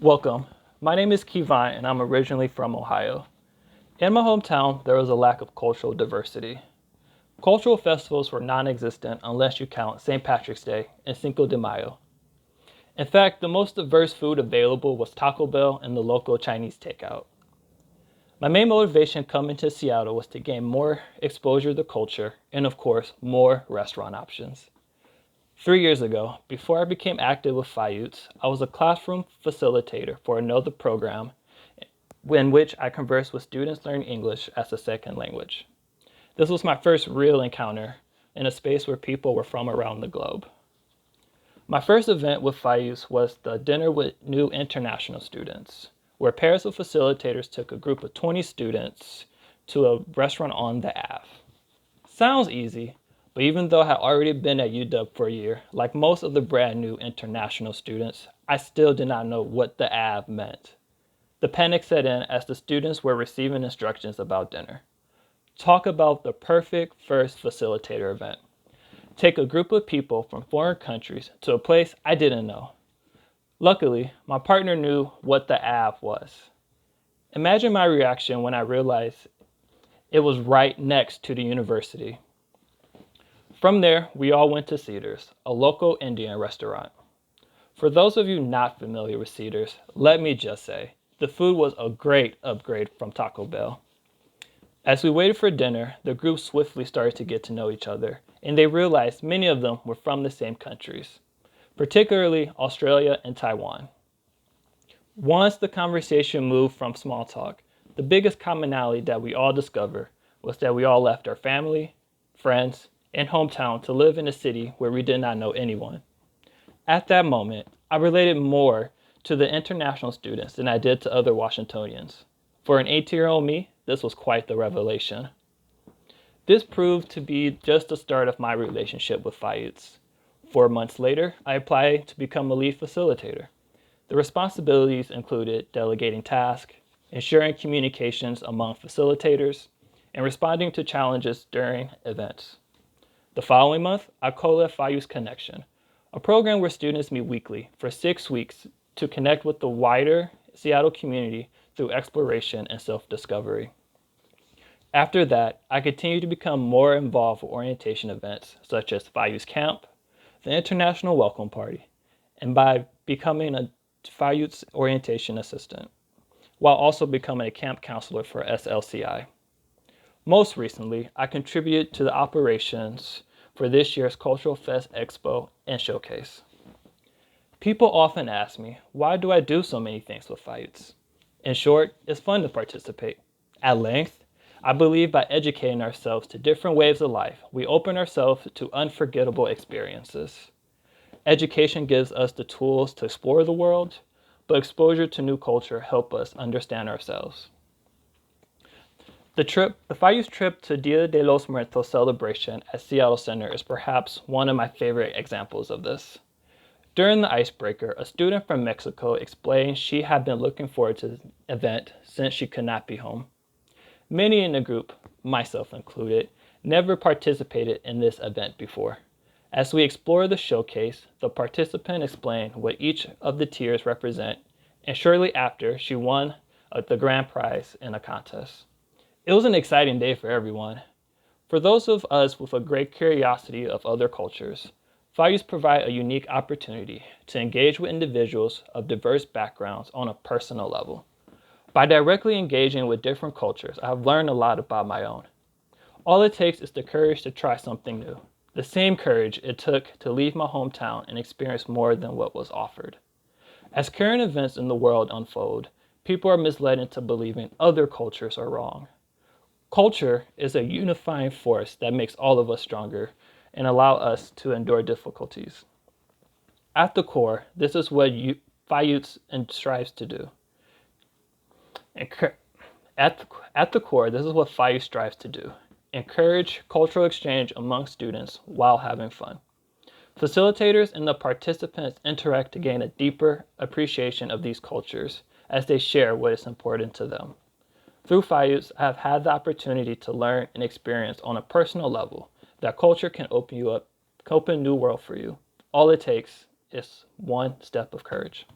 Welcome. My name is Kevon and I'm originally from Ohio. In my hometown, there was a lack of cultural diversity. Cultural festivals were non-existent unless you count St. Patrick's Day and Cinco de Mayo. In fact, the most diverse food available was Taco Bell and the local Chinese takeout. My main motivation coming to Seattle was to gain more exposure to culture and, of course, more restaurant options. 3 years ago, before I became active with FIUTS, I was a classroom facilitator for another program in which I conversed with students learning English as a second language. This was my first real encounter in a space where people were from around the globe. My first event with FIUTS was the Dinner with New International Students, where pairs of facilitators took a group of 20 students to a restaurant on the Ave. Sounds easy, but even though I had already been at UW for a year, like most of the brand new international students, I still did not know what the Ave meant. The panic set in as the students were receiving instructions about dinner. Talk about the perfect first facilitator event. Take a group of people from foreign countries to a place I didn't know. Luckily, my partner knew what the Ave was. Imagine my reaction when I realized it was right next to the university. From there, we all went to Cedars, a local Indian restaurant. For those of you not familiar with Cedars, let me just say, the food was a great upgrade from Taco Bell. As we waited for dinner, the group swiftly started to get to know each other, and they realized many of them were from the same countries, particularly Australia and Taiwan. Once the conversation moved from small talk, the biggest commonality that we all discovered was that we all left our family, friends, and hometown to live in a city where we did not know anyone. At that moment, I related more to the international students than I did to other Washingtonians. For an 18-year-old me, this was quite the revelation. This proved to be just the start of my relationship with FIUTS. 4 months later, I applied to become a lead facilitator. The responsibilities included delegating tasks, ensuring communications among facilitators, and responding to challenges during events. The following month, I co-led FIUTS Connection, a program where students meet weekly for 6 weeks to connect with the wider Seattle community through exploration and self-discovery. After that, I continued to become more involved with orientation events such as FIUTS Camp, the International Welcome Party, and by becoming a FIUTS orientation assistant, while also becoming a camp counselor for SLCI. Most recently, I contributed to the operations for this year's Cultural Fest Expo and Showcase. People often ask me, why do I do so many things with FIUTS? In short, it's fun to participate. At length, I believe by educating ourselves to different waves of life, we open ourselves to unforgettable experiences. Education gives us the tools to explore the world, but exposure to new culture helps us understand ourselves. The FIUTS trip to Dia de los Muertos celebration at Seattle Center is perhaps one of my favorite examples of this. During the icebreaker, a student from Mexico explained she had been looking forward to the event since she could not be home. Many in the group, myself included, never participated in this event before. As we explored the showcase, the participant explained what each of the tiers represent, and shortly after, she won the grand prize in a contest. It was an exciting day for everyone. For those of us with a great curiosity of other cultures, FIUTS provide a unique opportunity to engage with individuals of diverse backgrounds on a personal level. By directly engaging with different cultures, I have learned a lot about my own. All it takes is the courage to try something new, the same courage it took to leave my hometown and experience more than what was offered. As current events in the world unfold, people are misled into believing other cultures are wrong. Culture is a unifying force that makes all of us stronger and allow us to endure difficulties. At the core, this is what FIUTS strives to do. At the core, this is what FIUTS strives to do. Encourage cultural exchange among students while having fun. Facilitators and the participants interact to gain a deeper appreciation of these cultures as they share what is important to them. Through FIUTS, I have had the opportunity to learn and experience on a personal level that culture can open a new world for you. All it takes is one step of courage.